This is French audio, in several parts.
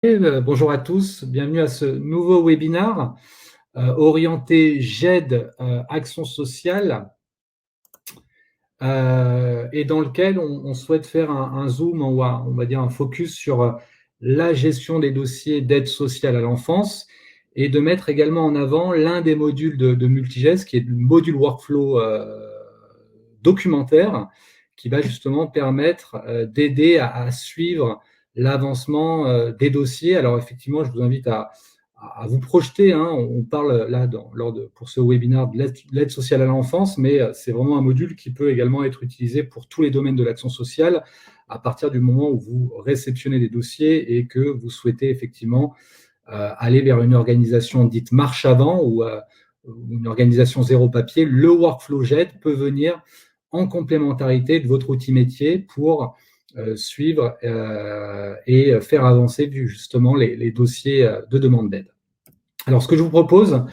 Bonjour à tous, bienvenue à ce nouveau webinaire orienté GED Action sociale et dans lequel on souhaite faire un zoom, on va dire un focus sur la gestion des dossiers d'aide sociale à l'enfance et de mettre également en avant l'un des modules de Multigest qui est le module workflow documentaire qui va justement permettre d'aider à suivre l'avancement des dossiers. Alors effectivement, je vous invite à vous projeter. On parle là pour ce webinaire de l'aide sociale à l'enfance, mais c'est vraiment un module qui peut également être utilisé pour tous les domaines de l'action sociale à partir du moment où vous réceptionnez des dossiers et que vous souhaitez effectivement aller vers une organisation dite marche avant ou une organisation zéro papier. Le workflow GED peut venir en complémentarité de votre outil métier pour suivre et faire avancer justement les dossiers de demande d'aide. Alors, ce que je vous propose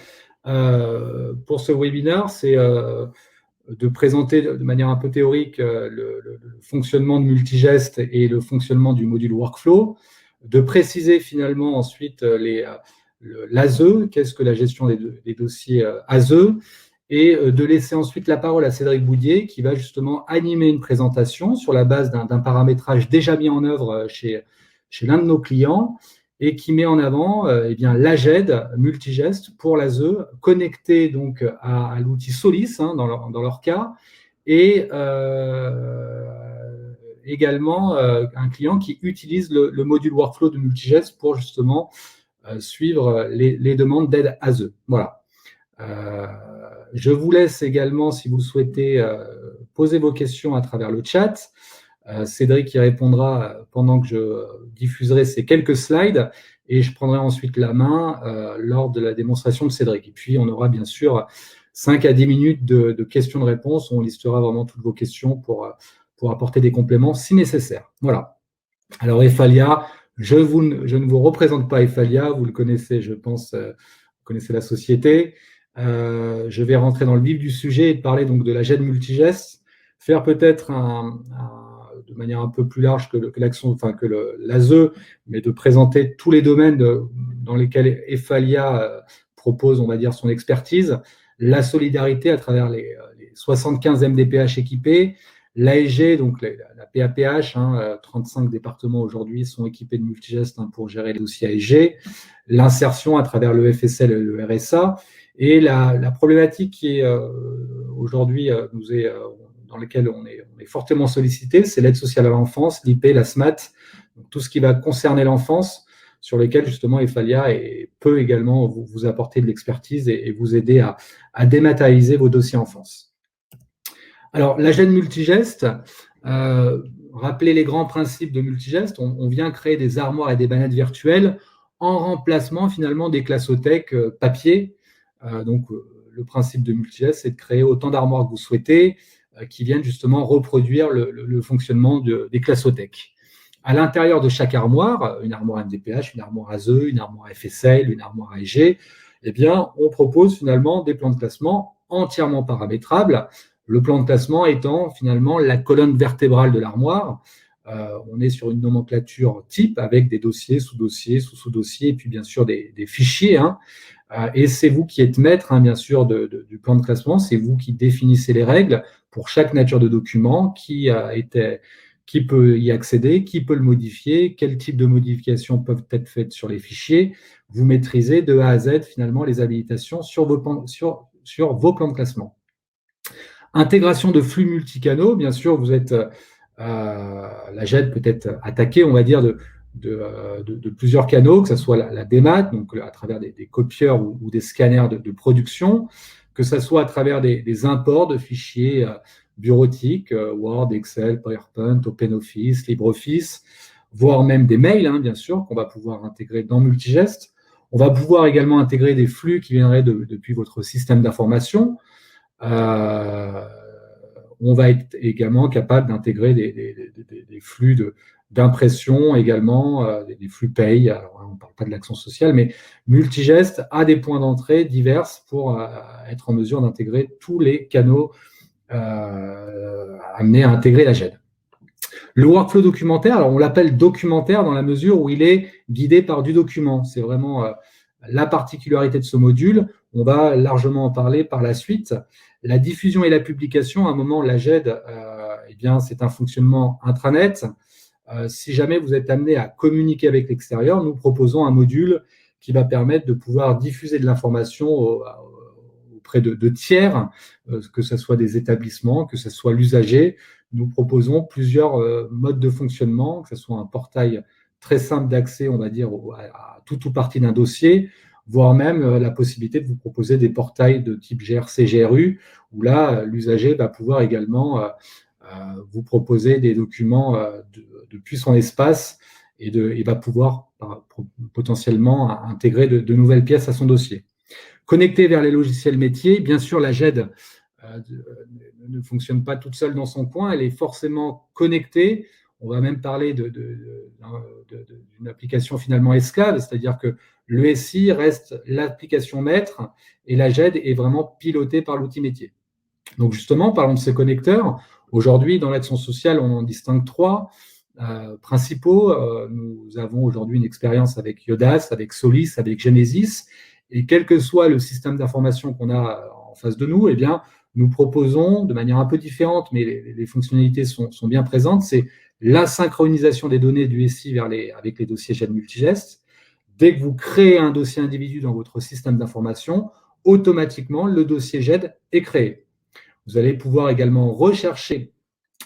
pour ce webinaire, c'est de présenter de manière un peu théorique le fonctionnement de Multigest et le fonctionnement du module workflow, de préciser finalement ensuite l'ASE, qu'est-ce que la gestion des dossiers ASE, et de laisser ensuite la parole à Cédric Boudier qui va justement animer une présentation sur la base d'un paramétrage déjà mis en œuvre chez l'un de nos clients et qui met en avant l'AGED Multigest pour l'ASE, connecté donc à l'outil Solis dans leur cas, et également un client qui utilise le module workflow de Multigest pour justement suivre les demandes d'aide ASE. Voilà. Je vous laisse également, si vous le souhaitez, poser vos questions à travers le chat. Cédric y répondra pendant que je diffuserai ces quelques slides et je prendrai ensuite la main lors de la démonstration de Cédric. Et puis, on aura bien sûr 5 à 10 minutes de questions-réponses. On listera vraiment toutes vos questions pour apporter des compléments si nécessaire. Voilà. Alors, Ephalia, je ne vous représente pas Ephalia, vous le connaissez, je pense, vous connaissez la société. Je vais rentrer dans le vif du sujet et parler donc de la GED Multigest, faire peut-être de manière un peu plus large que l'action, enfin que l'ASE, mais de présenter tous les domaines dans lesquels Ephalia propose, on va dire, son expertise, la solidarité à travers les 75 MDPH équipés, l'AEG, donc la PAPH, 35 départements aujourd'hui sont équipés de Multigest pour gérer les dossiers AEG, l'insertion à travers le FSL et le RSA, et la problématique qui est aujourd'hui dans laquelle on est fortement sollicité, c'est l'aide sociale à l'enfance, l'IP, la SMAT, donc tout ce qui va concerner l'enfance, sur lesquels justement Ephalia peut également vous apporter de l'expertise et vous aider à dématérialiser vos dossiers enfance. Alors, la GED Multigest, rappelez les grands principes de Multigest, on vient créer des armoires et des bannettes virtuelles en remplacement finalement des classothèques papier. Donc, le principe de Multigest, c'est de créer autant d'armoires que vous souhaitez qui viennent justement reproduire le fonctionnement des classothèques. À l'intérieur de chaque armoire, une armoire MDPH, une armoire ASE, une armoire FSL, une armoire AEG, eh bien, on propose finalement des plans de classement entièrement paramétrables. Le plan de classement étant finalement la colonne vertébrale de l'armoire. On est sur une nomenclature type avec des dossiers, sous-dossiers, sous-sous-dossiers, et puis bien sûr des fichiers. Et c'est vous qui êtes maître, bien sûr, du plan de classement. C'est vous qui définissez les règles pour chaque nature de document, qui peut y accéder, qui peut le modifier, quel type de modifications peuvent être faites sur les fichiers. Vous maîtrisez de A à Z, finalement, les habilitations sur vos plans de classement. Intégration de flux multicanaux, bien sûr, vous êtes la GED peut être attaquée, on va dire, de plusieurs canaux, que ce soit la démat, donc à travers des copieurs ou des scanners de production, que ce soit à travers des imports de fichiers bureautiques, Word, Excel, PowerPoint, OpenOffice, LibreOffice, voire même des mails, bien sûr, qu'on va pouvoir intégrer dans Multigest. On va pouvoir également intégrer des flux qui viendraient depuis votre système d'information. On va être également capable d'intégrer des flux d'impression également, des flux paye. Alors, on ne parle pas de l'action sociale, mais Multigest a des points d'entrée divers pour être en mesure d'intégrer tous les canaux amenés à intégrer la GED. Le workflow documentaire, alors on l'appelle documentaire dans la mesure où il est guidé par du document. C'est vraiment la particularité de ce module. On va largement en parler par la suite. La diffusion et la publication, à un moment, la GED, eh bien, c'est un fonctionnement intranet. Si jamais vous êtes amené à communiquer avec l'extérieur, nous proposons un module qui va permettre de pouvoir diffuser de l'information auprès de tiers, que ce soit des établissements, que ce soit l'usager. Nous proposons plusieurs modes de fonctionnement, que ce soit un portail très simple d'accès, on va dire, à tout ou partie d'un dossier, voire même la possibilité de vous proposer des portails de type GRC, GRU, où là, l'usager va pouvoir également vous proposer des documents depuis son espace et va pouvoir potentiellement intégrer de nouvelles pièces à son dossier. Connecté vers les logiciels métiers, bien sûr, la GED ne fonctionne pas toute seule dans son coin, elle est forcément connectée. On va même parler d'une application finalement esclave, c'est-à-dire que le SI reste l'application maître et la GED est vraiment pilotée par l'outil métier. Donc justement, parlons de ces connecteurs. Aujourd'hui, dans l'action sociale, on en distingue trois principaux. Nous avons aujourd'hui une expérience avec Yodas, avec Solis, avec Genesis. Et quel que soit le système d'information qu'on a en face de nous, eh bien, nous proposons de manière un peu différente, mais les fonctionnalités sont bien présentes, c'est la synchronisation des données du SI avec les dossiers GED multigest. Dès que vous créez un dossier individu dans votre système d'information, automatiquement, le dossier GED est créé. Vous allez pouvoir également rechercher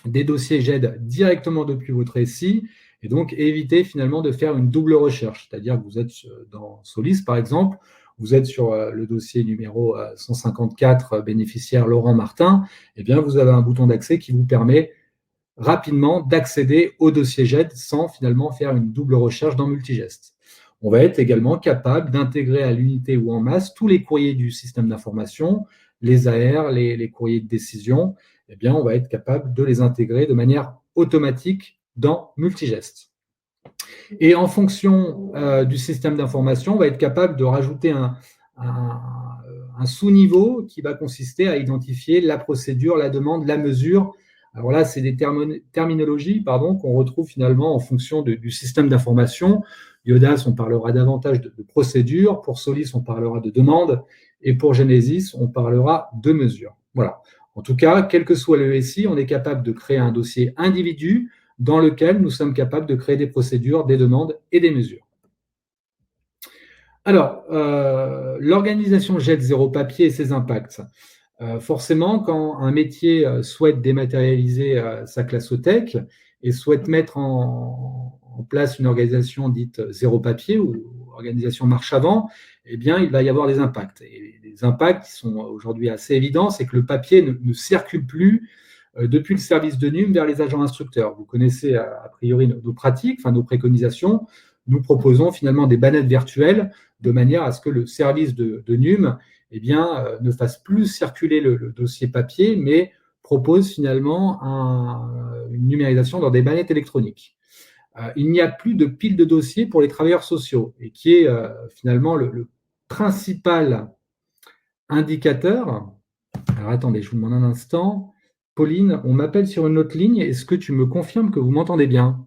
des dossiers GED directement depuis votre SI et donc éviter finalement de faire une double recherche. C'est-à-dire que vous êtes dans Solis, par exemple, vous êtes sur le dossier numéro 154, bénéficiaire Laurent Martin, eh bien, vous avez un bouton d'accès qui vous permet rapidement d'accéder au dossier GED sans finalement faire une double recherche dans Multigest. On va être également capable d'intégrer à l'unité ou en masse tous les courriers du système d'information, les AR, les courriers de décision, eh bien, on va être capable de les intégrer de manière automatique dans Multigest. Et en fonction du système d'information, on va être capable de rajouter un sous-niveau qui va consister à identifier la procédure, la demande, la mesure. Alors là, c'est des terminologies qu'on retrouve finalement en fonction du système d'information. Yodas, on parlera davantage de procédure. Pour Solis, on parlera de demande. Et pour Genesis, on parlera de mesure. Voilà. En tout cas, quel que soit le SI, on est capable de créer un dossier individu dans lequel nous sommes capables de créer des procédures, des demandes et des mesures. Alors, l'organisation GED zéro papier et ses impacts. Forcément, quand un métier souhaite dématérialiser sa classothèque et souhaite mettre en place une organisation dite zéro papier ou organisation marche avant, eh bien, il va y avoir des impacts. Et les impacts qui sont aujourd'hui assez évidents, c'est que le papier ne circule plus depuis le service de NUM vers les agents instructeurs. Vous connaissez a priori nos pratiques, enfin nos préconisations. Nous proposons finalement des bannettes virtuelles de manière à ce que le service de NUM eh bien, ne fasse plus circuler le dossier papier, mais propose finalement une numérisation dans des bannettes électroniques. Il n'y a plus de pile de dossiers pour les travailleurs sociaux, et qui est finalement le principal indicateur. Alors attendez, je vous demande un instant. Pauline, on m'appelle sur une autre ligne. Est-ce que tu me confirmes que vous m'entendez bien?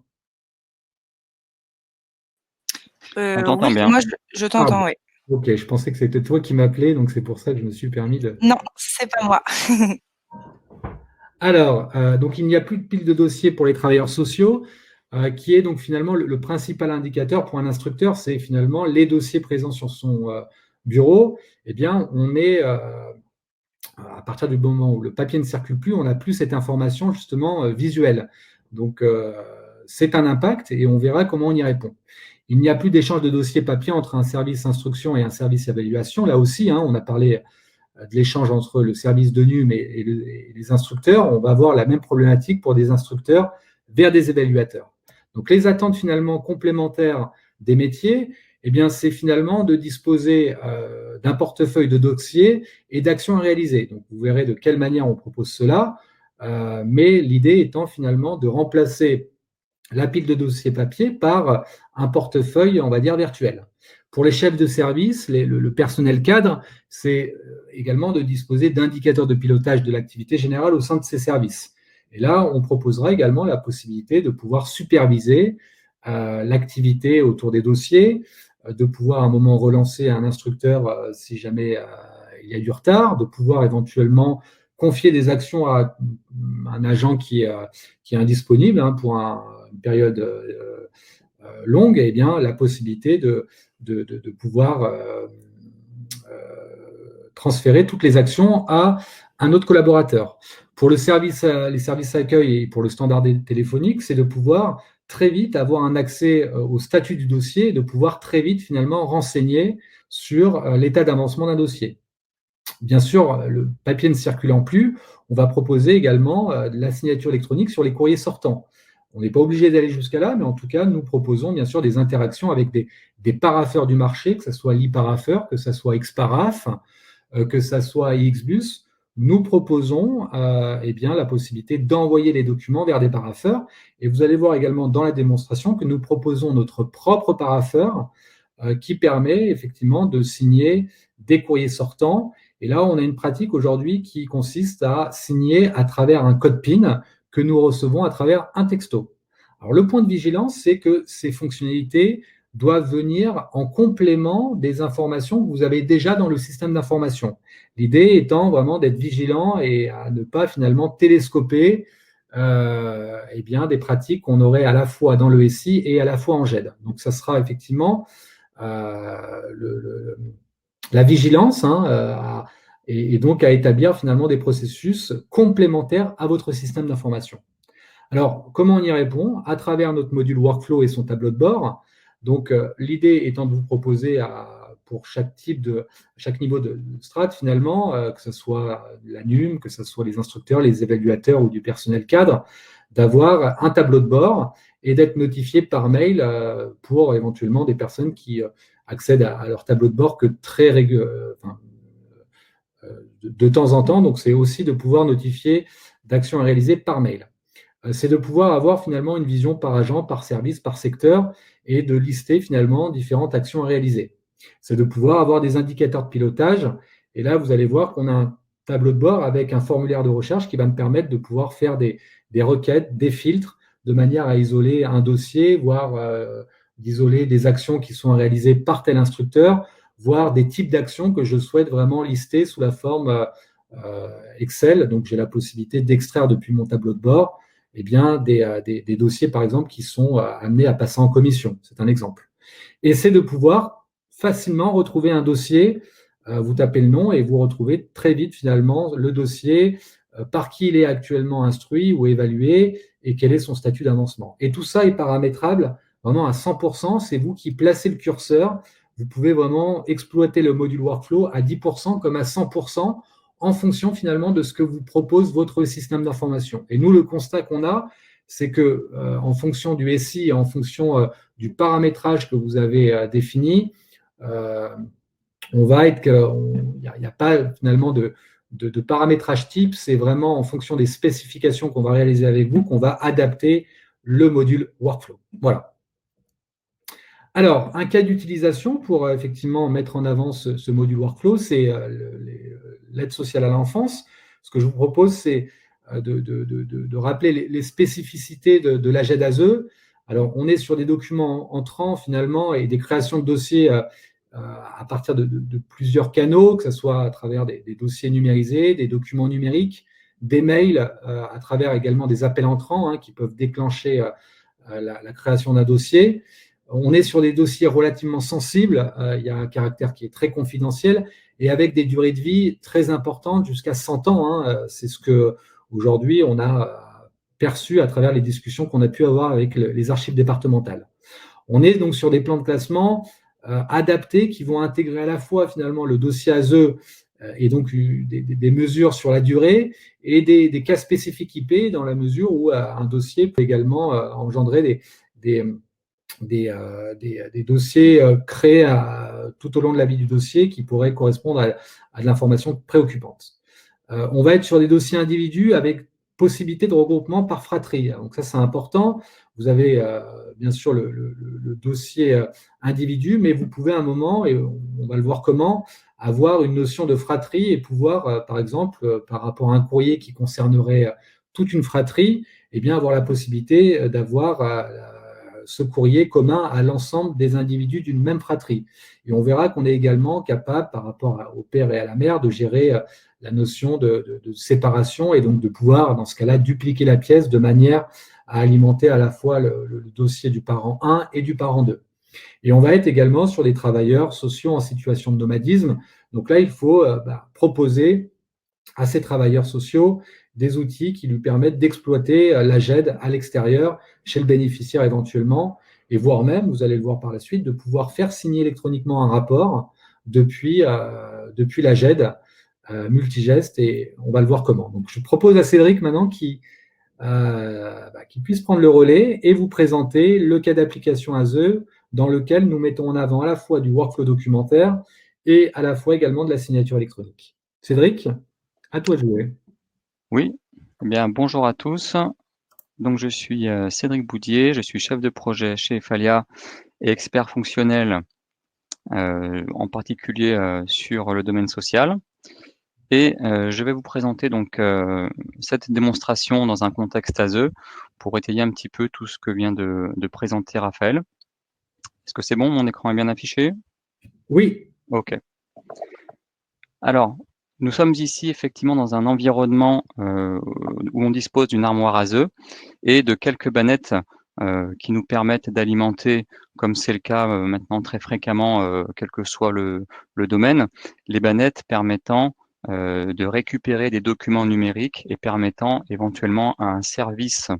Oui, bien. Moi je t'entends, oui. Ok, je pensais que c'était toi qui m'appelais, donc c'est pour ça que je me suis permis de… Non, c'est pas moi. Alors, donc il n'y a plus de pile de dossiers pour les travailleurs sociaux, qui est donc finalement le principal indicateur pour un instructeur, c'est finalement les dossiers présents sur son bureau. Eh bien, on est… à partir du moment où le papier ne circule plus, on n'a plus cette information justement visuelle. Donc, c'est un impact et on verra comment on y répond. Il n'y a plus d'échange de dossiers papier entre un service instruction et un service évaluation. Là aussi, on a parlé de l'échange entre le service de NUM et les instructeurs. On va avoir la même problématique pour des instructeurs vers des évaluateurs. Donc, les attentes finalement complémentaires des métiers, eh bien, c'est finalement de disposer d'un portefeuille de dossiers et d'actions à réaliser. Donc, vous verrez de quelle manière on propose cela, mais l'idée étant finalement de remplacer la pile de dossiers papier par un portefeuille, on va dire, virtuel. Pour les chefs de service, le personnel cadre, c'est également de disposer d'indicateurs de pilotage de l'activité générale au sein de ces services. Et là, on proposera également la possibilité de pouvoir superviser l'activité autour des dossiers, de pouvoir à un moment relancer un instructeur si jamais il y a du retard, de pouvoir éventuellement confier des actions à un agent qui est indisponible pour une période longue, et bien la possibilité de pouvoir transférer toutes les actions à un autre collaborateur. Pour les services accueil et pour le standard téléphonique, c'est de pouvoir très vite avoir un accès au statut du dossier et de pouvoir très vite finalement renseigner sur l'état d'avancement d'un dossier. Bien sûr, le papier ne circulant plus, on va proposer également de la signature électronique sur les courriers sortants. On n'est pas obligé d'aller jusqu'à là, mais en tout cas, nous proposons bien sûr des interactions avec des parapheurs du marché, que ce soit l'e-parapheur, que ce soit Xparaph, que ce soit iXBus. Nous proposons la possibilité d'envoyer les documents vers des parapheurs. Et vous allez voir également dans la démonstration que nous proposons notre propre parapheur qui permet effectivement de signer des courriers sortants. Et là, on a une pratique aujourd'hui qui consiste à signer à travers un code PIN que nous recevons à travers un texto. Alors, le point de vigilance, c'est que ces fonctionnalités doivent venir en complément des informations que vous avez déjà dans le système d'information. L'idée étant vraiment d'être vigilant et à ne pas finalement télescoper des pratiques qu'on aurait à la fois dans le SI et à la fois en GED. Donc, ça sera effectivement la vigilance et donc à établir finalement des processus complémentaires à votre système d'information. Alors, comment on y répond? À travers notre module Workflow et son tableau de bord. Donc, l'idée étant de vous proposer pour chaque niveau de strat, finalement, que ce soit la NUM, que ce soit les instructeurs, les évaluateurs ou du personnel cadre, d'avoir un tableau de bord et d'être notifié par mail pour éventuellement des personnes qui accèdent à leur tableau de bord que très de temps en temps. Donc, c'est aussi de pouvoir notifier d'actions à réaliser par mail. C'est de pouvoir avoir finalement une vision par agent, par service, par secteur et de lister finalement différentes actions à réaliser. C'est de pouvoir avoir des indicateurs de pilotage. Et là, vous allez voir qu'on a un tableau de bord avec un formulaire de recherche qui va me permettre de pouvoir faire des requêtes, des filtres, de manière à isoler un dossier, voire d'isoler des actions qui sont réalisées par tel instructeur, voire des types d'actions que je souhaite vraiment lister sous la forme Excel. Donc, j'ai la possibilité d'extraire depuis mon tableau de bord des dossiers, par exemple, qui sont amenés à passer en commission. C'est un exemple. Et c'est de pouvoir facilement retrouver un dossier, vous tapez le nom et vous retrouvez très vite, finalement, le dossier, par qui il est actuellement instruit ou évalué et quel est son statut d'avancement. Et tout ça est paramétrable vraiment à 100%. C'est vous qui placez le curseur. Vous pouvez vraiment exploiter le module Workflow à 10% comme à 100%, en fonction finalement de ce que vous propose votre système d'information. Et nous, le constat qu'on a, c'est que en fonction du SI et en fonction du paramétrage que vous avez défini, il n'y a pas finalement de paramétrage type, c'est vraiment en fonction des spécifications qu'on va réaliser avec vous qu'on va adapter le module Workflow. Voilà. Alors, un cas d'utilisation pour effectivement mettre en avant ce module Workflow, c'est l'aide sociale à l'enfance. Ce que je vous propose, c'est de rappeler les spécificités de la GED-ASE. Alors, on est sur des documents entrants finalement et des créations de dossiers à partir de plusieurs canaux, que ce soit à travers des dossiers numérisés, des documents numériques, des mails, à travers également des appels entrants qui peuvent déclencher la création d'un dossier. On est sur des dossiers relativement sensibles, il y a un caractère qui est très confidentiel et avec des durées de vie très importantes, jusqu'à 100 ans. C'est ce qu'aujourd'hui on a perçu à travers les discussions qu'on a pu avoir avec les archives départementales. On est donc sur des plans de classement adaptés qui vont intégrer à la fois finalement le dossier ASE et donc des mesures sur la durée et des cas spécifiques IP dans la mesure où un dossier peut également engendrer des dossiers créés tout au long de la vie du dossier qui pourraient correspondre à de l'information préoccupante. On va être sur des dossiers individus avec possibilité de regroupement par fratrie. Donc ça, c'est important. Vous avez bien sûr le dossier individu, mais vous pouvez à un moment, et on va le voir comment, avoir une notion de fratrie et pouvoir, par exemple, par rapport à un courrier qui concernerait toute une fratrie, eh bien, avoir la possibilité d'avoir ce courrier commun à l'ensemble des individus d'une même fratrie. Et on verra qu'on est également capable, par rapport au père et à la mère, de gérer la notion de séparation et donc de pouvoir, dans ce cas-là, dupliquer la pièce de manière à alimenter à la fois le dossier du parent 1 et du parent 2. Et on va être également sur les travailleurs sociaux en situation de nomadisme. Donc là, il faut proposer à ces travailleurs sociaux des outils qui lui permettent d'exploiter la GED à l'extérieur, chez le bénéficiaire éventuellement, et voire même, vous allez le voir par la suite, de pouvoir faire signer électroniquement un rapport depuis la GED multigeste, et on va le voir comment. Donc je propose à Cédric maintenant qui puisse prendre le relais et vous présenter le cas d'application ASE dans lequel nous mettons en avant à la fois du workflow documentaire et à la fois également de la signature électronique. Cédric, à toi de jouer. Oui, eh bien, bonjour à tous. Donc, je suis Cédric Boudier, je suis chef de projet chez Efalia et expert fonctionnel, en particulier sur le domaine social. Et je vais vous présenter donc cette démonstration dans un contexte ASE pour étayer un petit peu tout ce que vient de présenter Raphaël. Est-ce que c'est bon? Mon écran est bien affiché? Oui. Ok. Alors, nous sommes ici effectivement dans un environnement où on dispose d'une armoire ASE et de quelques bannettes qui nous permettent d'alimenter, comme c'est le cas maintenant très fréquemment, quel que soit le domaine, les bannettes permettant de récupérer des documents numériques et permettant éventuellement à un service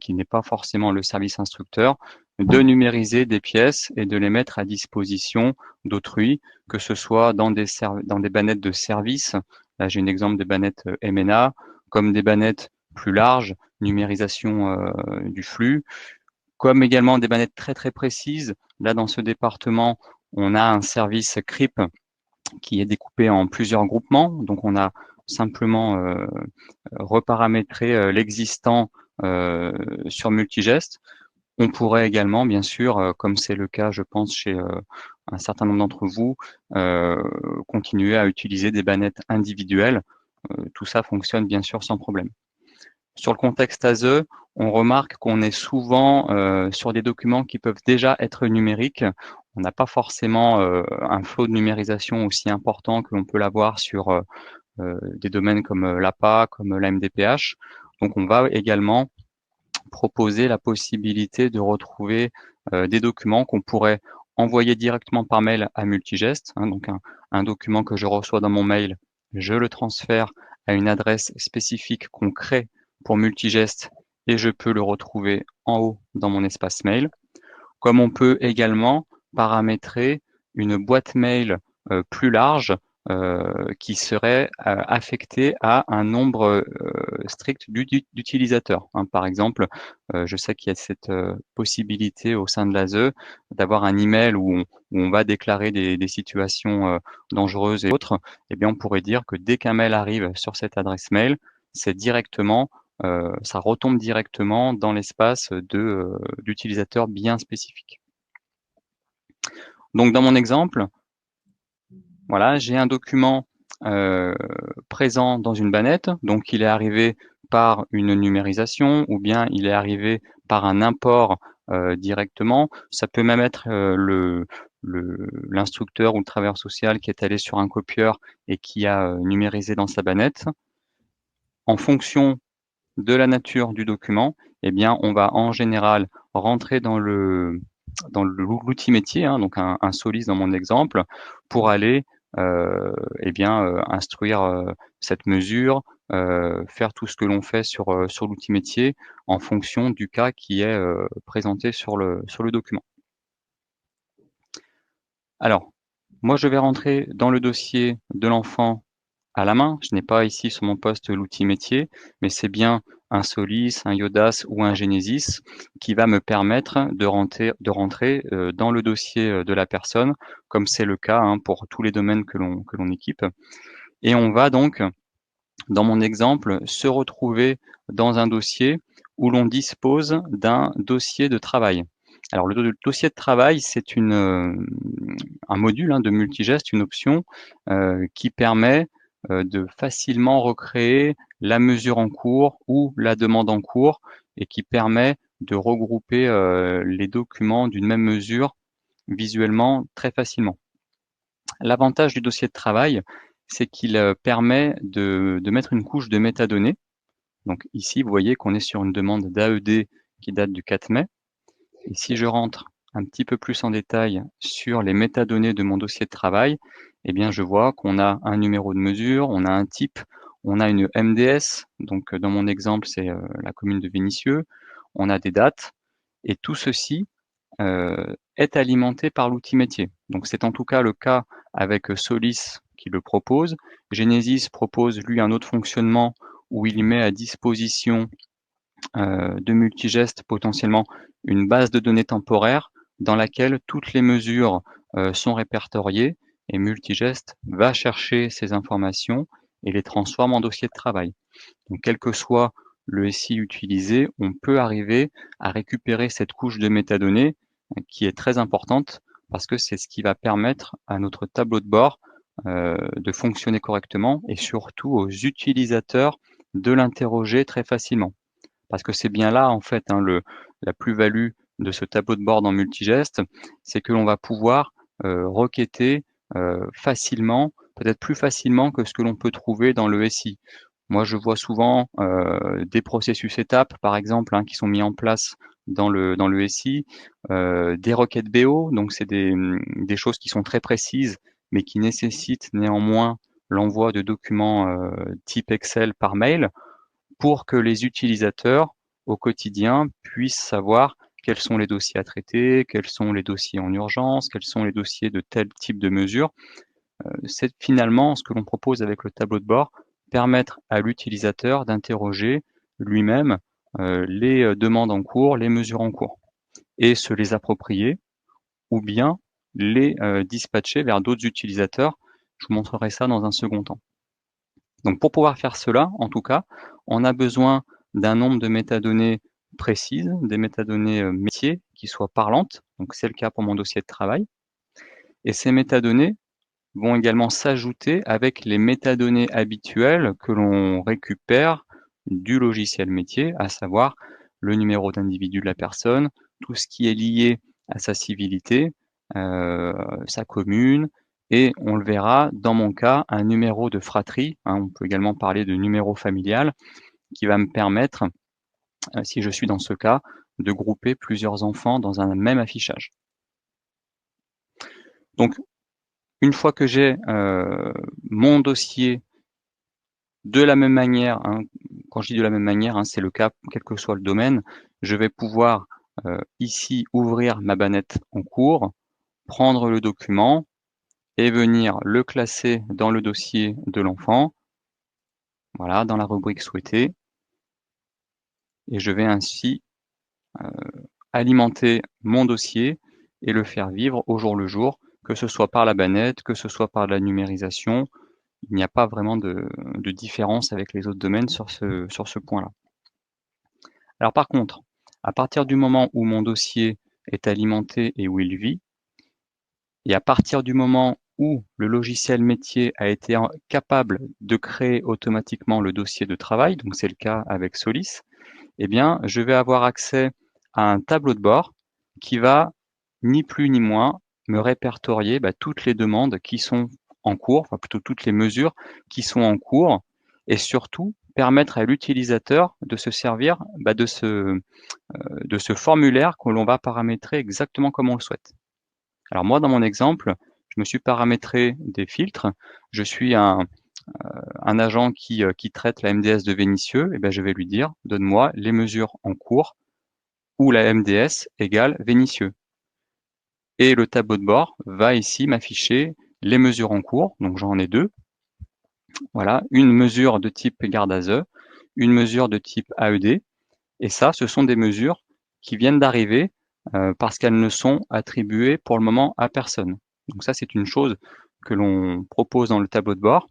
qui n'est pas forcément le service instructeur, de numériser des pièces et de les mettre à disposition d'autrui, que ce soit dans des bannettes de service. Là, j'ai un exemple de bannettes MNA, comme des bannettes plus larges, numérisation du flux, comme également des bannettes très très précises. Là, dans ce département, on a un service CRIP qui est découpé en plusieurs groupements. Donc, on a simplement reparamétré l'existant sur multigeste. On pourrait également, bien sûr, comme c'est le cas, je pense, chez un certain nombre d'entre vous, continuer à utiliser des bannettes individuelles. Tout ça fonctionne bien sûr sans problème. Sur le contexte ASE, on remarque qu'on est souvent sur des documents qui peuvent déjà être numériques. On n'a pas forcément un flot de numérisation aussi important que l'on peut l'avoir sur des domaines comme l'APA, comme la MDPH. Donc on va également proposer la possibilité de retrouver des documents qu'on pourrait envoyer directement par mail à multigeste. Donc un document que je reçois dans mon mail, je le transfère à une adresse spécifique qu'on crée pour multigeste et je peux le retrouver en haut dans mon espace mail. Comme on peut également paramétrer une boîte mail plus large qui serait affectée à un nombre strict d'utilisateurs. Par exemple, je sais qu'il y a cette possibilité au sein de l'ASE d'avoir un email où on va déclarer des situations dangereuses et autres. Eh bien, on pourrait dire que dès qu'un mail arrive sur cette adresse mail, c'est directement ça retombe directement dans l'espace d'utilisateurs bien spécifiques. Donc, dans mon exemple, voilà, j'ai un document présent dans une bannette. Donc, il est arrivé par une numérisation ou bien il est arrivé par un import directement. Ça peut même être l'instructeur ou le travailleur social qui est allé sur un copieur et qui a numérisé dans sa bannette. En fonction de la nature du document, eh bien, on va en général rentrer dans l'outil métier, donc un SOLIS dans mon exemple, pour aller instruire cette mesure, faire tout ce que l'on fait sur l'outil métier en fonction du cas qui est présenté sur le document. Alors, moi, je vais rentrer dans le dossier de l'enfant à la main. Je n'ai pas ici sur mon poste l'outil métier, mais c'est bien un Solis, un Yodas ou un Genesis qui va me permettre de rentrer dans le dossier de la personne, comme c'est le cas pour tous les domaines que l'on équipe. Et on va donc, dans mon exemple, se retrouver dans un dossier où l'on dispose d'un dossier de travail. Alors le dossier de travail, c'est un module de multigeste, une option qui permet de facilement recréer la mesure en cours ou la demande en cours et qui permet de regrouper les documents d'une même mesure visuellement très facilement. L'avantage du dossier de travail, c'est qu'il permet de mettre une couche de métadonnées. Donc ici, vous voyez qu'on est sur une demande d'AED qui date du 4 mai. Et si je rentre un petit peu plus en détail sur les métadonnées de mon dossier de travail, eh bien, je vois qu'on a un numéro de mesure, on a un type, on a une MDS. Donc, dans mon exemple, c'est la commune de Vénissieux. On a des dates. Et tout ceci est alimenté par l'outil métier. Donc, c'est en tout cas le cas avec Solis qui le propose. Genesis propose, lui, un autre fonctionnement où il met à disposition de multigestes potentiellement une base de données temporaire dans laquelle toutes les mesures sont répertoriées et Multigest va chercher ces informations et les transforme en dossier de travail. Donc, quel que soit le SI utilisé, on peut arriver à récupérer cette couche de métadonnées qui est très importante parce que c'est ce qui va permettre à notre tableau de bord de fonctionner correctement et surtout aux utilisateurs de l'interroger très facilement. Parce que c'est bien là, en fait, hein, la plus-value de ce tableau de bord en multigeste, c'est que l'on va pouvoir requêter facilement, peut-être plus facilement que ce que l'on peut trouver dans le SI. Moi, je vois souvent des processus étapes, par exemple, hein, qui sont mis en place dans le SI, des requêtes BO, donc c'est des choses qui sont très précises, mais qui nécessitent néanmoins l'envoi de documents type Excel par mail pour que les utilisateurs, au quotidien, puissent savoir quels sont les dossiers à traiter, quels sont les dossiers en urgence, quels sont les dossiers de tel type de mesure. C'est finalement ce que l'on propose avec le tableau de bord, permettre à l'utilisateur d'interroger lui-même les demandes en cours, les mesures en cours, et se les approprier, ou bien les dispatcher vers d'autres utilisateurs. Je vous montrerai ça dans un second temps. Donc pour pouvoir faire cela, en tout cas, on a besoin d'un nombre de métadonnées précises, des métadonnées métiers qui soient parlantes. Donc c'est le cas pour mon dossier de travail. Et ces métadonnées vont également s'ajouter avec les métadonnées habituelles que l'on récupère du logiciel métier, à savoir le numéro d'individu de la personne, tout ce qui est lié à sa civilité, sa commune, et on le verra, dans mon cas, un numéro de fratrie, hein, on peut également parler de numéro familial, qui va me permettre, si je suis dans ce cas, de grouper plusieurs enfants dans un même affichage. Donc, une fois que j'ai mon dossier de la même manière, hein, quand je dis de la même manière, hein, c'est le cas quel que soit le domaine, je vais pouvoir ici ouvrir ma bannette en cours, prendre le document et venir le classer dans le dossier de l'enfant, voilà, dans la rubrique souhaitée. Et je vais ainsi alimenter mon dossier et le faire vivre au jour le jour, que ce soit par la bannette, que ce soit par la numérisation. Il n'y a pas vraiment de différence avec les autres domaines sur ce point-là. Alors par contre, à partir du moment où mon dossier est alimenté et où il vit, et à partir du moment où le logiciel métier a été capable de créer automatiquement le dossier de travail, donc c'est le cas avec Solis, eh bien, je vais avoir accès à un tableau de bord qui va, ni plus ni moins, me répertorier toutes les demandes qui sont en cours, enfin plutôt toutes les mesures qui sont en cours, et surtout permettre à l'utilisateur de se servir de ce formulaire que l'on va paramétrer exactement comme on le souhaite. Alors moi, dans mon exemple, je me suis paramétré des filtres. Je suis un agent qui traite la MDS de Vénissieux, et je vais lui dire, donne-moi les mesures en cours où la MDS égale Vénissieux. Et le tableau de bord va ici m'afficher les mesures en cours, donc j'en ai deux. Voilà, une mesure de type garde à vue, une mesure de type AED, et ça, ce sont des mesures qui viennent d'arriver parce qu'elles ne sont attribuées pour le moment à personne. Donc ça, c'est une chose que l'on propose dans le tableau de bord.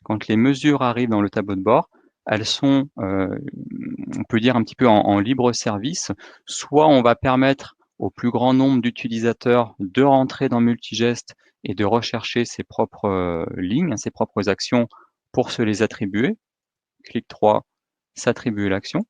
Quand les mesures arrivent dans le tableau de bord, elles sont, on peut dire un petit peu en libre service. Soit on va permettre au plus grand nombre d'utilisateurs de rentrer dans Multigest et de rechercher ses propres lignes, ses propres actions pour se les attribuer. Clic 3, s'attribuer l'action.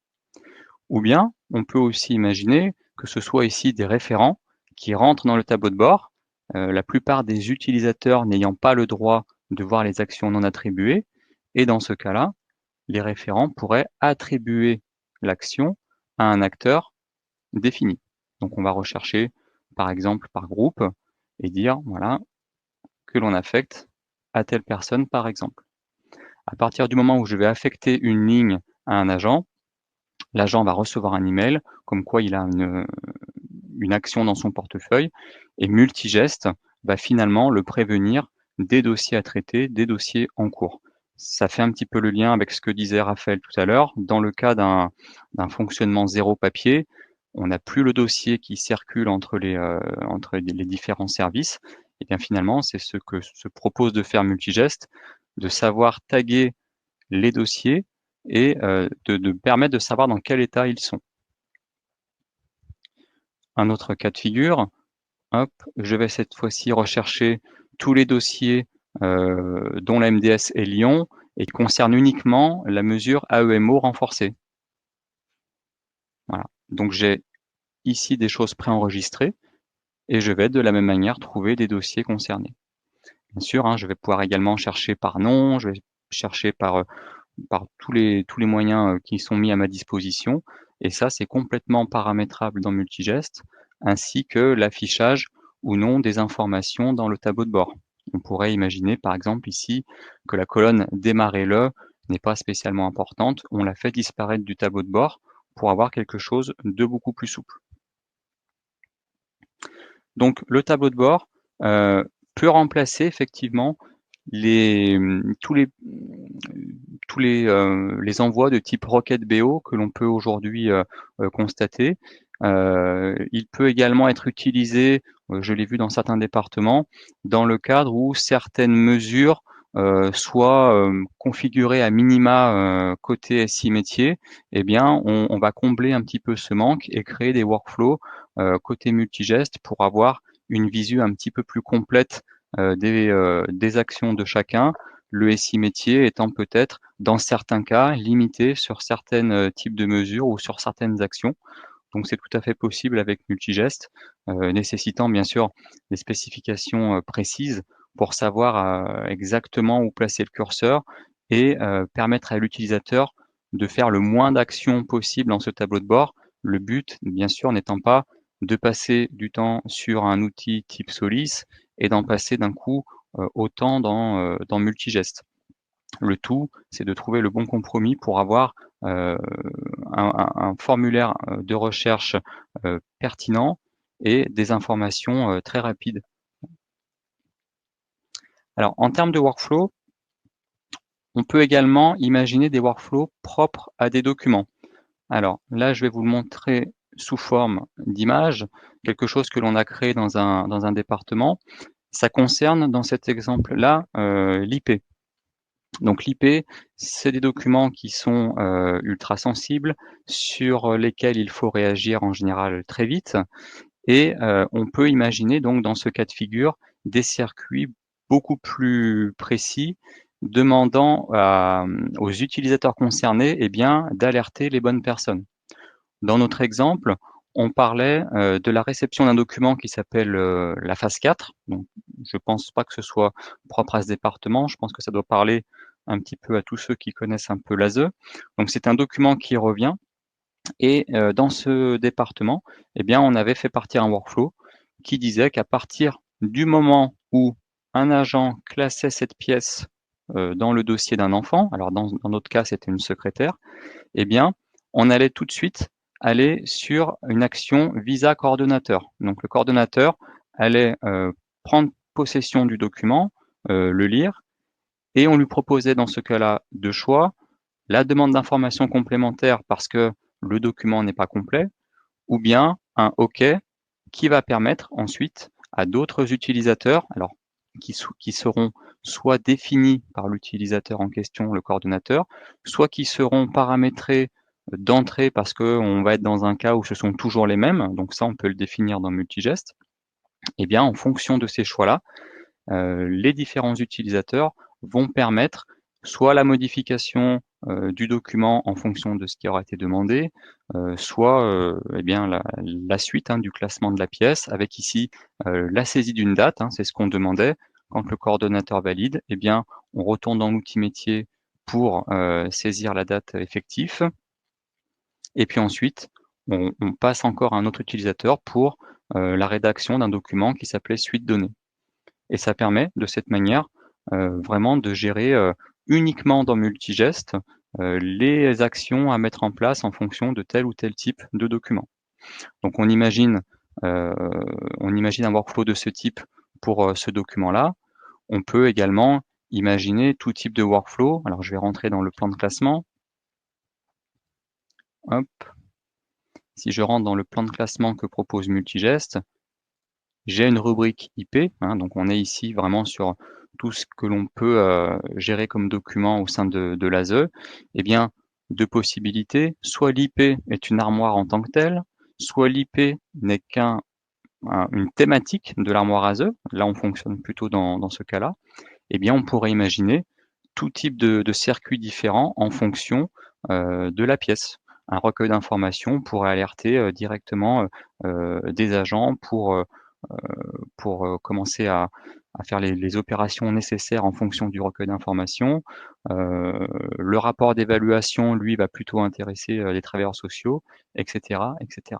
Ou bien, on peut aussi imaginer que ce soit ici des référents qui rentrent dans le tableau de bord, la plupart des utilisateurs n'ayant pas le droit de voir les actions non attribuées, et dans ce cas-là, les référents pourraient attribuer l'action à un acteur défini. Donc on va rechercher par exemple par groupe et dire voilà que l'on affecte à telle personne par exemple. À partir du moment où je vais affecter une ligne à un agent, l'agent va recevoir un email comme quoi il a une action dans son portefeuille et Multigest va finalement le prévenir des dossiers à traiter, des dossiers en cours. Ça fait un petit peu le lien avec ce que disait Raphaël tout à l'heure. Dans le cas d'un fonctionnement zéro papier, on n'a plus le dossier qui circule entre les différents services. Et bien finalement, c'est ce que se propose de faire Multigest, de savoir taguer les dossiers et de permettre de savoir dans quel état ils sont. Un autre cas de figure, hop, je vais cette fois-ci rechercher tous les dossiers dont la MDS est Lyon et qui concernent uniquement la mesure AEMO renforcée. Voilà. Donc j'ai ici des choses préenregistrées et je vais de la même manière trouver des dossiers concernés. Bien sûr, hein, je vais pouvoir également chercher par nom, je vais chercher par tous les moyens qui sont mis à ma disposition. Et ça, c'est complètement paramétrable dans Multigest, ainsi que l'affichage ou non des informations dans le tableau de bord. On pourrait imaginer, par exemple, ici, que la colonne démarrez-le n'est pas spécialement importante. On la fait disparaître du tableau de bord pour avoir quelque chose de beaucoup plus souple. Donc, le tableau de bord peut remplacer effectivement tous les envois de type RocketBO que l'on peut aujourd'hui constater. Il peut également être utilisé, je l'ai vu dans certains départements, dans le cadre où certaines mesures soient configurées à minima côté SI métier. Eh bien, on va combler un petit peu ce manque et créer des workflows côté Multigest pour avoir une visu un petit peu plus complète des actions de chacun, le SI métier étant peut-être, dans certains cas, limité sur certains types de mesures ou sur certaines actions. Donc c'est tout à fait possible avec Multigest, nécessitant bien sûr des spécifications précises pour savoir exactement où placer le curseur et permettre à l'utilisateur de faire le moins d'actions possible dans ce tableau de bord. Le but, bien sûr, n'étant pas de passer du temps sur un outil type Solis et d'en passer d'un coup autant dans Multigest. Le tout, c'est de trouver le bon compromis pour avoir un formulaire de recherche pertinent et des informations très rapides. Alors, en termes de workflow, on peut également imaginer des workflows propres à des documents. Alors là, je vais vous le montrer sous forme d'image, quelque chose que l'on a créé dans un département. Ça concerne, dans cet exemple-là, l'IP. Donc l'IP, c'est des documents qui sont ultra sensibles, sur lesquels il faut réagir en général très vite. Et on peut imaginer donc dans ce cas de figure des circuits beaucoup plus précis demandant aux utilisateurs concernés d'alerter les bonnes personnes. Dans notre exemple, on parlait de la réception d'un document qui s'appelle la phase 4. Donc, je ne pense pas que ce soit propre à ce département. Je pense que ça doit parler un petit peu à tous ceux qui connaissent un peu l'ASE. Donc, c'est un document qui revient. Et dans ce département, on avait fait partir un workflow qui disait qu'à partir du moment où un agent classait cette pièce dans le dossier d'un enfant, alors dans notre cas, c'était une secrétaire, on allait tout de suite aller sur une action visa coordonnateur. Donc le coordonnateur allait prendre possession du document, le lire, et on lui proposait dans ce cas-là deux choix, la demande d'informations complémentaires parce que le document n'est pas complet, ou bien un OK qui va permettre ensuite à d'autres utilisateurs, alors qui seront soit définis par l'utilisateur en question, le coordonnateur, soit qui seront paramétrés d'entrée parce qu'on va être dans un cas où ce sont toujours les mêmes, donc ça on peut le définir dans Multigest. En fonction de ces choix-là, les différents utilisateurs vont permettre soit la modification du document en fonction de ce qui aura été demandé, soit eh bien la suite du classement de la pièce, avec ici la saisie d'une date, c'est ce qu'on demandait. Quand le coordonnateur valide, eh bien, on retourne dans l'outil métier pour saisir la date effective. Et puis ensuite, on passe encore à un autre utilisateur pour la rédaction d'un document qui s'appelait suite données. Et ça permet de cette manière vraiment de gérer uniquement dans Multigest les actions à mettre en place en fonction de tel ou tel type de document. Donc on imagine un workflow de ce type pour ce document-là. On peut également imaginer tout type de workflow. Alors je vais rentrer dans le plan de classement. Hop. Si je rentre dans le plan de classement que propose Multigest, j'ai une rubrique IP, donc on est ici vraiment sur tout ce que l'on peut gérer comme document au sein de l'ASE. Eh bien, deux possibilités, soit l'IP est une armoire en tant que telle, soit l'IP n'est qu'une thématique de l'armoire ASE, là on fonctionne plutôt dans ce cas-là. Eh bien on pourrait imaginer tout type de circuits différents en fonction de la pièce. Un recueil d'informations pourrait alerter directement des agents pour commencer à faire les opérations nécessaires en fonction du recueil d'informations. Le rapport d'évaluation, lui, va plutôt intéresser les travailleurs sociaux, etc., etc.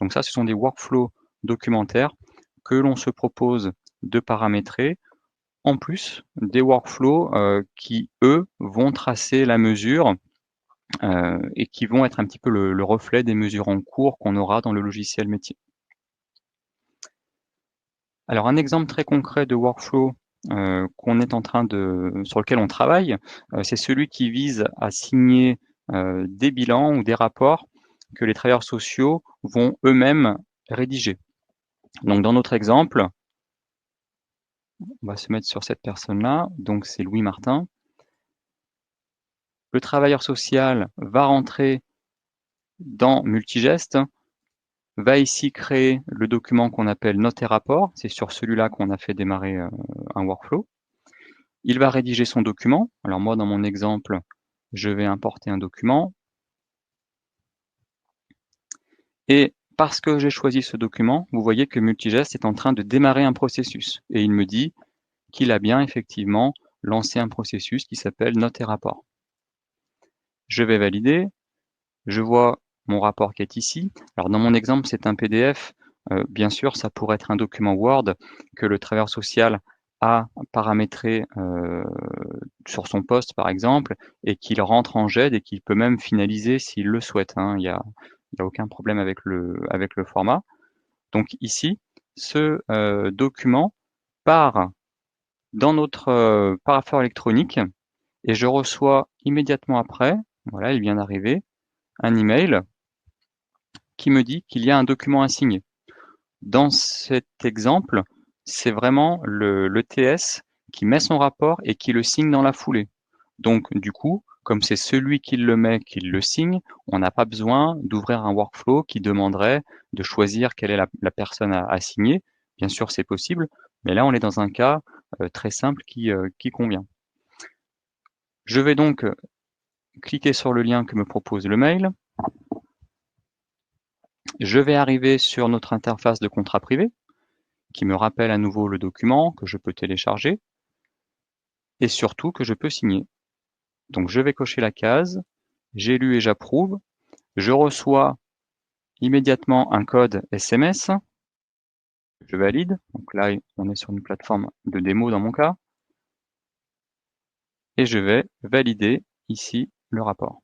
Donc ça, ce sont des workflows documentaires que l'on se propose de paramétrer, en plus des workflows qui, eux, vont tracer la mesure et qui vont être un petit peu le reflet des mesures en cours qu'on aura dans le logiciel métier. Alors un exemple très concret de workflow sur lequel on travaille, c'est celui qui vise à signer des bilans ou des rapports que les travailleurs sociaux vont eux-mêmes rédiger. Donc dans notre exemple, on va se mettre sur cette personne-là, donc c'est Louis Martin. Le travailleur social va rentrer dans Multigest, va ici créer le document qu'on appelle notes et rapports. C'est sur celui-là qu'on a fait démarrer un workflow. Il va rédiger son document. Alors moi, dans mon exemple, je vais importer un document. Et parce que j'ai choisi ce document, vous voyez que Multigest est en train de démarrer un processus. Et il me dit qu'il a bien effectivement lancé un processus qui s'appelle notes et rapports. Je vais valider. Je vois mon rapport qui est ici. Alors dans mon exemple, c'est un PDF. Bien sûr, ça pourrait être un document Word que le travailleur social a paramétré sur son poste, par exemple, et qu'il rentre en GED et qu'il peut même finaliser s'il le souhaite. Il n'y a aucun problème avec le format. Donc ici, ce document part dans notre parapheur électronique et je reçois immédiatement après, voilà, il vient d'arriver, un email qui me dit qu'il y a un document à signer. Dans cet exemple, c'est vraiment le TS qui met son rapport et qui le signe dans la foulée. Donc, du coup, comme c'est celui qui le met, qui le signe, on n'a pas besoin d'ouvrir un workflow qui demanderait de choisir quelle est la personne à signer. Bien sûr, c'est possible, mais là, on est dans un cas très simple qui convient. Je vais donc cliquer sur le lien que me propose le mail. Je vais arriver sur notre interface de contrat privé, qui me rappelle à nouveau le document que je peux télécharger et surtout que je peux signer. Donc je vais cocher la case, j'ai lu et j'approuve, je reçois immédiatement un code SMS, je valide, donc là on est sur une plateforme de démo dans mon cas, et je vais valider ici le rapport.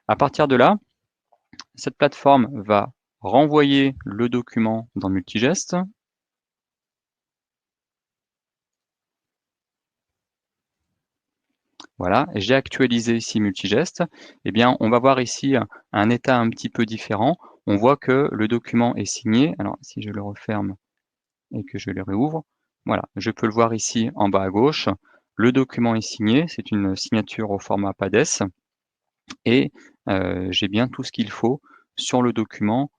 À partir de là, cette plateforme va renvoyer le document dans Multigest. Voilà, j'ai actualisé ici Multigest. Eh bien, on va voir ici un état un petit peu différent. On voit que le document est signé. Alors, si je le referme et que je le réouvre, voilà, je peux le voir ici en bas à gauche. Le document est signé, c'est une signature au format PADES. Et j'ai bien tout ce qu'il faut sur le document,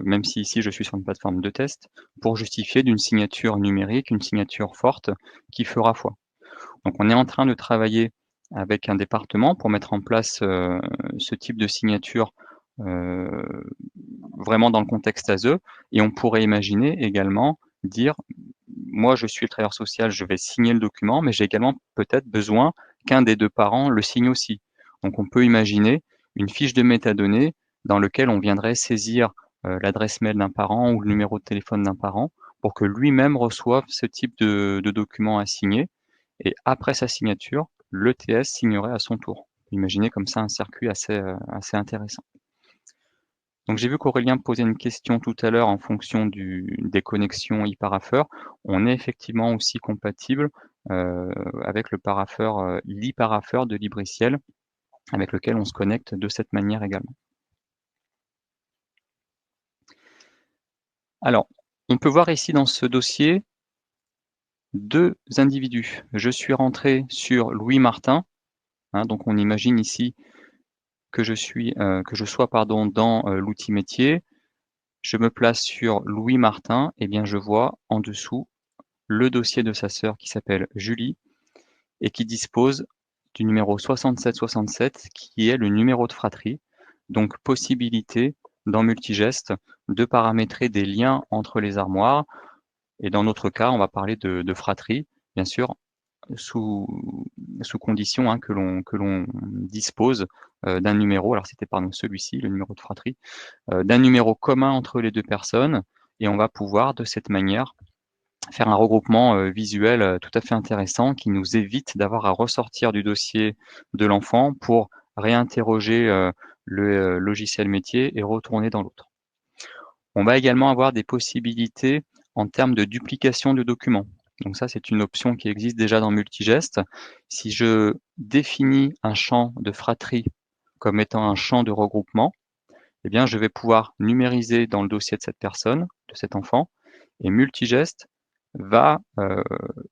même si ici je suis sur une plateforme de test, pour justifier d'une signature numérique, une signature forte qui fera foi. Donc, on est en train de travailler avec un département pour mettre en place ce type de signature vraiment dans le contexte ASE. Et on pourrait imaginer également dire, moi je suis le travailleur social, je vais signer le document, mais j'ai également peut-être besoin qu'un des deux parents le signe aussi. Donc on peut imaginer une fiche de métadonnées dans laquelle on viendrait saisir l'adresse mail d'un parent ou le numéro de téléphone d'un parent pour que lui-même reçoive ce type de document à signer. Et après sa signature, l'ETS signerait à son tour. Imaginez comme ça un circuit assez intéressant. Donc j'ai vu qu'Aurélien posait une question tout à l'heure en fonction des connexions e-parapheur. On est effectivement aussi compatible avec le parapheur, l'e-parapheur de Libriciel, avec lequel on se connecte de cette manière également. Alors, on peut voir ici dans ce dossier deux individus. Je suis rentré sur Louis Martin, donc on imagine ici que je sois dans l'outil métier. Je me place sur Louis Martin, et bien je vois en dessous le dossier de sa sœur qui s'appelle Julie et qui dispose du numéro 6767 qui est le numéro de fratrie. Donc possibilité dans Multigest de paramétrer des liens entre les armoires. Et dans notre cas, on va parler de fratrie, bien sûr, sous condition que l'on dispose d'un numéro, alors c'était celui-ci, le numéro de fratrie, d'un numéro commun entre les deux personnes, et on va pouvoir de cette manière faire un regroupement visuel tout à fait intéressant qui nous évite d'avoir à ressortir du dossier de l'enfant pour réinterroger le logiciel métier et retourner dans l'autre. On va également avoir des possibilités en termes de duplication de documents. Donc ça, c'est une option qui existe déjà dans Multigest. Si je définis un champ de fratrie comme étant un champ de regroupement, eh bien, je vais pouvoir numériser dans le dossier de cette personne, de cet enfant, et Multigest va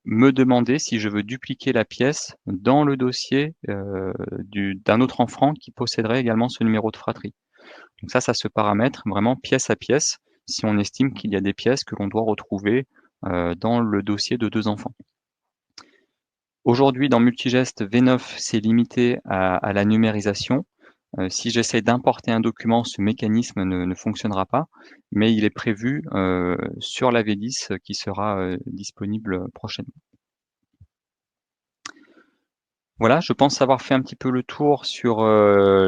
me demander si je veux dupliquer la pièce dans le dossier d'un autre enfant qui posséderait également ce numéro de fratrie. Donc ça se paramètre vraiment pièce à pièce si on estime qu'il y a des pièces que l'on doit retrouver dans le dossier de deux enfants. Aujourd'hui, dans Multigest, V9, c'est limité à la numérisation. Si j'essaie d'importer un document, ce mécanisme ne fonctionnera pas, mais il est prévu sur la V10 qui sera disponible prochainement. Voilà, je pense avoir fait un petit peu le tour sur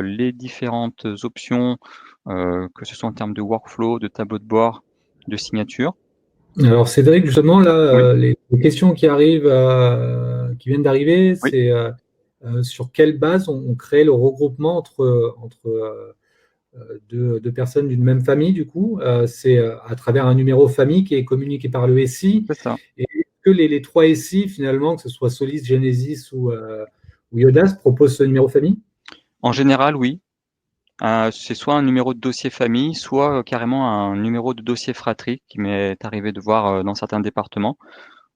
les différentes options, que ce soit en termes de workflow, de tableau de bord, de signature. Alors Cédric, justement, là, oui. les questions qui arrivent, qui viennent d'arriver, Oui. c'est sur quelle base on crée le regroupement entre deux personnes d'une même famille, du coup. C'est à travers un numéro famille qui est communiqué par le SI. C'est ça. Et est-ce que les trois SI, finalement, que ce soit Solis, Genesis ou Yodas, proposent ce numéro famille? En général, oui. C'est soit un numéro de dossier famille, soit carrément un numéro de dossier fratrie qui m'est arrivé de voir dans certains départements.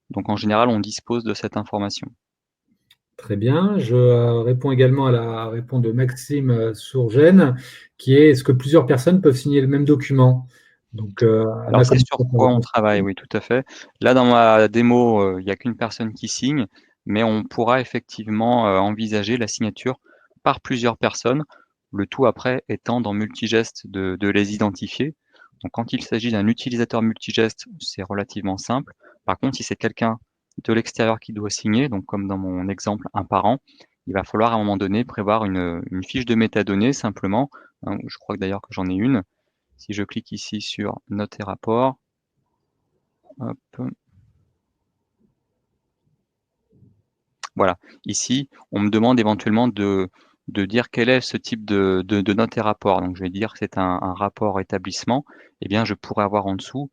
Donc en général, on dispose de cette information. Très bien. Je réponds également à la réponse de Maxime Sourgène, qui est: est-ce que plusieurs personnes peuvent signer le même document? Donc, alors c'est sur quoi on travaille, oui, tout à fait. Là, dans ma démo, il n'y a qu'une personne qui signe, mais on pourra effectivement envisager la signature par plusieurs personnes, le tout après étant dans Multigest de les identifier. Donc quand il s'agit d'un utilisateur Multigest, c'est relativement simple. Par contre, si c'est quelqu'un de l'extérieur qui doit signer, donc comme dans mon exemple, un parent, il va falloir à un moment donné prévoir une fiche de métadonnées simplement. Je crois d'ailleurs que j'en ai une. Si je clique ici sur Notes et rapports, hop. Voilà, ici, on me demande éventuellement de dire quel est ce type de notes et rapports. Donc je vais dire que c'est un rapport établissement. Eh bien, je pourrais avoir en dessous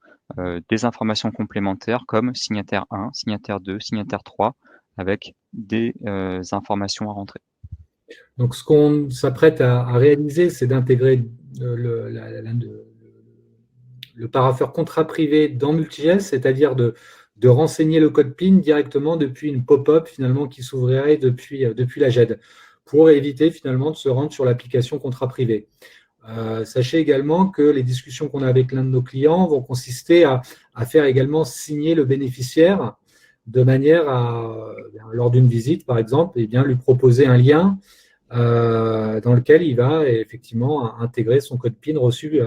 des informations complémentaires comme signataire 1, signataire 2, signataire 3, avec des informations à rentrer. Donc, ce qu'on s'apprête à réaliser, c'est d'intégrer le parapheur contrat privé dans Multigest, c'est-à-dire de renseigner le code PIN directement depuis une pop-up finalement qui s'ouvrirait depuis la GED, pour éviter finalement de se rendre sur l'application contrat privé. Sachez également que les discussions qu'on a avec l'un de nos clients vont consister à faire également signer le bénéficiaire de manière à, lors d'une visite, par exemple, lui proposer un lien dans lequel il va effectivement intégrer son code PIN reçu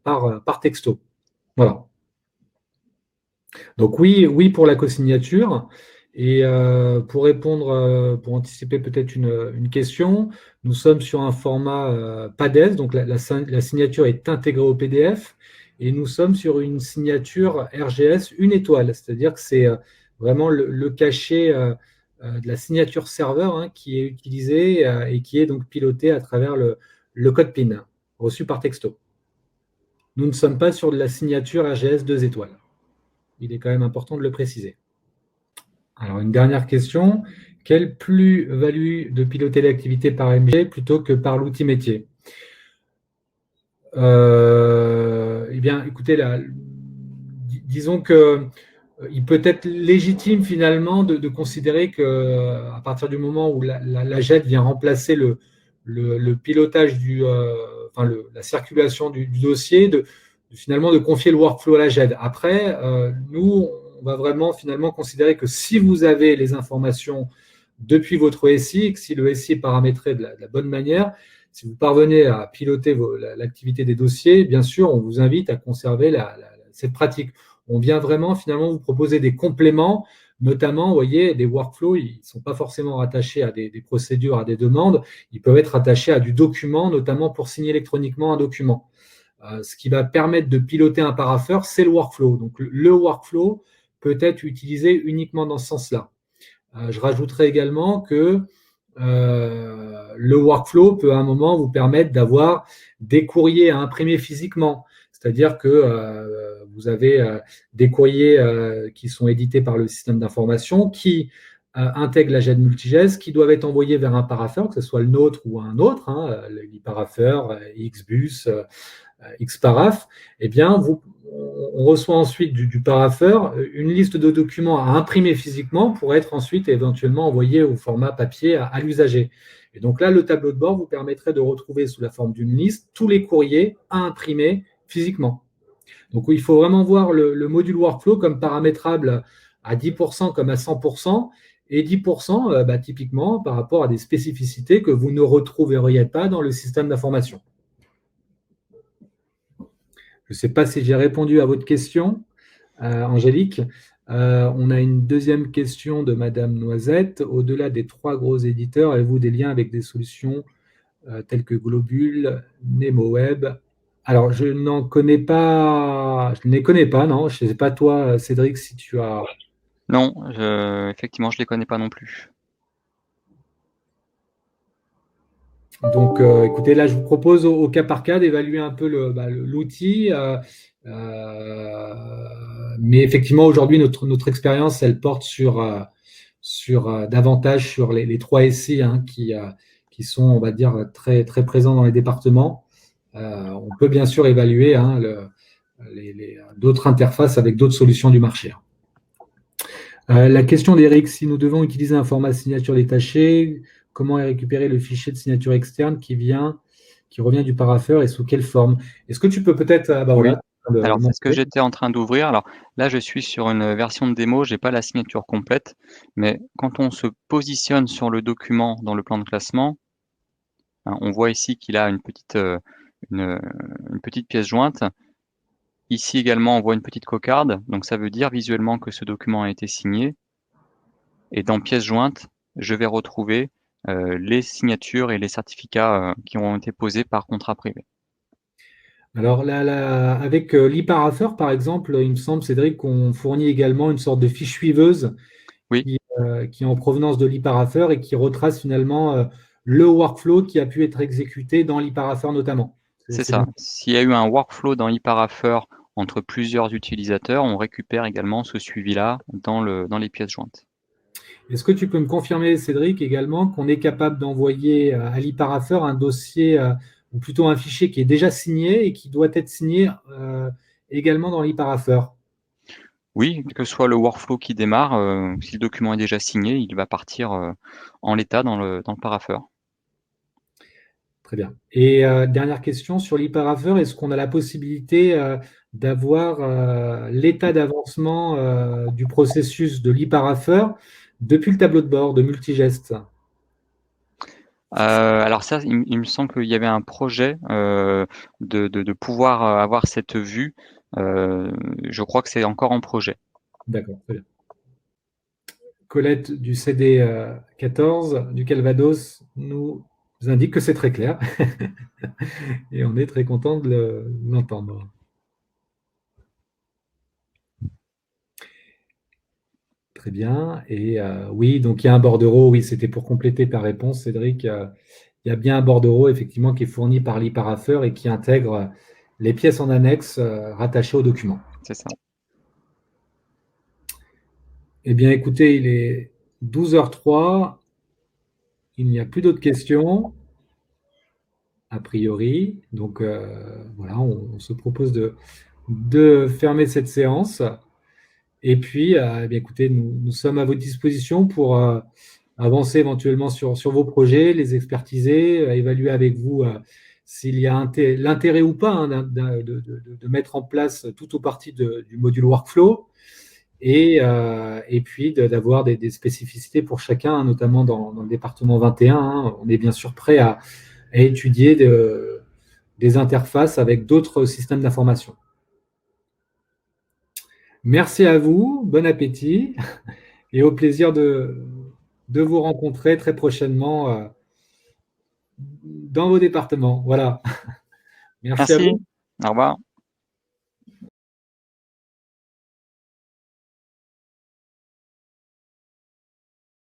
par texto. Voilà. Donc oui pour la cosignature. Et pour répondre, pour anticiper peut-être une question, nous sommes sur un format PADES, donc la signature est intégrée au PDF, et nous sommes sur une signature RGS une étoile, c'est-à-dire que c'est vraiment le cachet de la signature serveur qui est utilisé et qui est donc piloté à travers le code PIN reçu par texto. Nous ne sommes pas sur de la signature RGS 2 étoiles. Il est quand même important de le préciser. Alors, une dernière question. Quelle plus-value de piloter l'activité par MG plutôt que par l'outil métier? Eh bien, écoutez, disons que il peut être légitime finalement de considérer que à partir du moment où la JET vient remplacer le pilotage la circulation du dossier, finalement de confier le workflow à la JET. Après, nous, on va vraiment finalement considérer que si vous avez les informations depuis votre SI, et que si le SI est paramétré de la bonne manière, si vous parvenez à piloter l'activité des dossiers, bien sûr, on vous invite à conserver cette pratique. On vient vraiment finalement vous proposer des compléments, notamment, vous voyez, des workflows, ils ne sont pas forcément rattachés à des procédures, à des demandes, ils peuvent être rattachés à du document, notamment pour signer électroniquement un document. Ce qui va permettre de piloter un parapheur, c'est le workflow. Donc, le workflow peut être utilisé uniquement dans ce sens-là. Je rajouterai également que le workflow peut à un moment vous permettre d'avoir des courriers à imprimer physiquement. C'est-à-dire que vous avez des courriers qui sont édités par le système d'information qui intègrent la JET multigest, qui doivent être envoyés vers un parapheur, que ce soit le nôtre ou un autre, l'e-parapheur, Xbus, Xparaph, eh bien, on reçoit ensuite du parapheur une liste de documents à imprimer physiquement pour être ensuite éventuellement envoyé au format papier à l'usager. Et donc là, le tableau de bord vous permettrait de retrouver sous la forme d'une liste tous les courriers à imprimer physiquement. Donc il faut vraiment voir le module workflow comme paramétrable à 10% comme à 100%, et 10% typiquement par rapport à des spécificités que vous ne retrouveriez pas dans le système d'information. Je ne sais pas si j'ai répondu à votre question, Angélique. On a une deuxième question de Madame Noisette. Au-delà des 3 gros éditeurs, avez-vous des liens avec des solutions telles que Globule, NemoWeb? Alors, je n'en connais pas, je ne les connais pas, non. Je ne sais pas toi, Cédric, si tu as… Non, effectivement, je ne les connais pas non plus. Donc, écoutez, là, je vous propose au cas par cas d'évaluer un peu l'outil. Mais effectivement, aujourd'hui, notre expérience, elle porte davantage sur les 3 SI qui sont, on va dire, très, très présents dans les départements. On peut bien sûr évaluer d'autres interfaces avec d'autres solutions du marché. La question d'Eric, si nous devons utiliser un format signature détachée, comment récupérer le fichier de signature externe qui revient du parapheur et sous quelle forme? Est-ce que tu peux peut-être… Oui. Alors, c'est ce que j'étais en train d'ouvrir. Alors là, je suis sur une version de démo, je n'ai pas la signature complète, mais quand on se positionne sur le document dans le plan de classement, on voit ici qu'il a une petite pièce jointe. Ici également, on voit une petite cocarde, donc ça veut dire visuellement que ce document a été signé. Et dans pièce jointe, je vais retrouver les signatures et les certificats qui ont été posés par contrat privé. Alors, avec l'e-parapheur, par exemple, il me semble, Cédric, qu'on fournit également une sorte de fiche suiveuse Oui. qui est en provenance de l'e-parapheur et qui retrace finalement le workflow qui a pu être exécuté dans l'e-parapheur notamment. C'est ça. S'il y a eu un workflow dans e-parapheur entre plusieurs utilisateurs, on récupère également ce suivi-là dans les pièces jointes. Est-ce que tu peux me confirmer, Cédric, également qu'on est capable d'envoyer à l'e-parapheur un dossier ou plutôt un fichier qui est déjà signé et qui doit être signé également dans l'e-parapheur? Oui, que ce soit le workflow qui démarre, si le document est déjà signé, il va partir en l'état dans le parapheur. Très bien. Et dernière question sur l'hyperafeur, est-ce qu'on a la possibilité d'avoir l'état d'avancement du processus de l'hyperafeur depuis le tableau de bord de Multigest? Alors ça, il me semble qu'il y avait un projet de pouvoir avoir cette vue. Je crois que c'est encore en projet. D'accord, très bien. Colette du CD 14 du Calvados nous indique que c'est très clair et on est très content de l'entendre. Très bien. Et oui, donc il y a un bordereau. Oui, c'était pour compléter ta réponse, Cédric. Il y a bien un bordereau, effectivement, qui est fourni par l'hyperafeur et qui intègre les pièces en annexe rattachées au document. C'est ça. Eh bien, écoutez, il est 12h03. Il n'y a plus d'autres questions, a priori. Donc, voilà, on se propose de fermer cette séance. Et puis, eh bien, écoutez, nous sommes à votre disposition pour avancer éventuellement sur vos projets, les expertiser, évaluer avec vous s'il y a l'intérêt ou pas de mettre en place tout ou partie du module workflow et puis d'avoir des spécificités pour chacun, notamment dans le département 21. On est bien sûr prêt à étudier des interfaces avec d'autres systèmes d'information. Merci à vous, bon appétit et au plaisir de vous rencontrer très prochainement dans vos départements. Voilà. Merci à vous. Au revoir.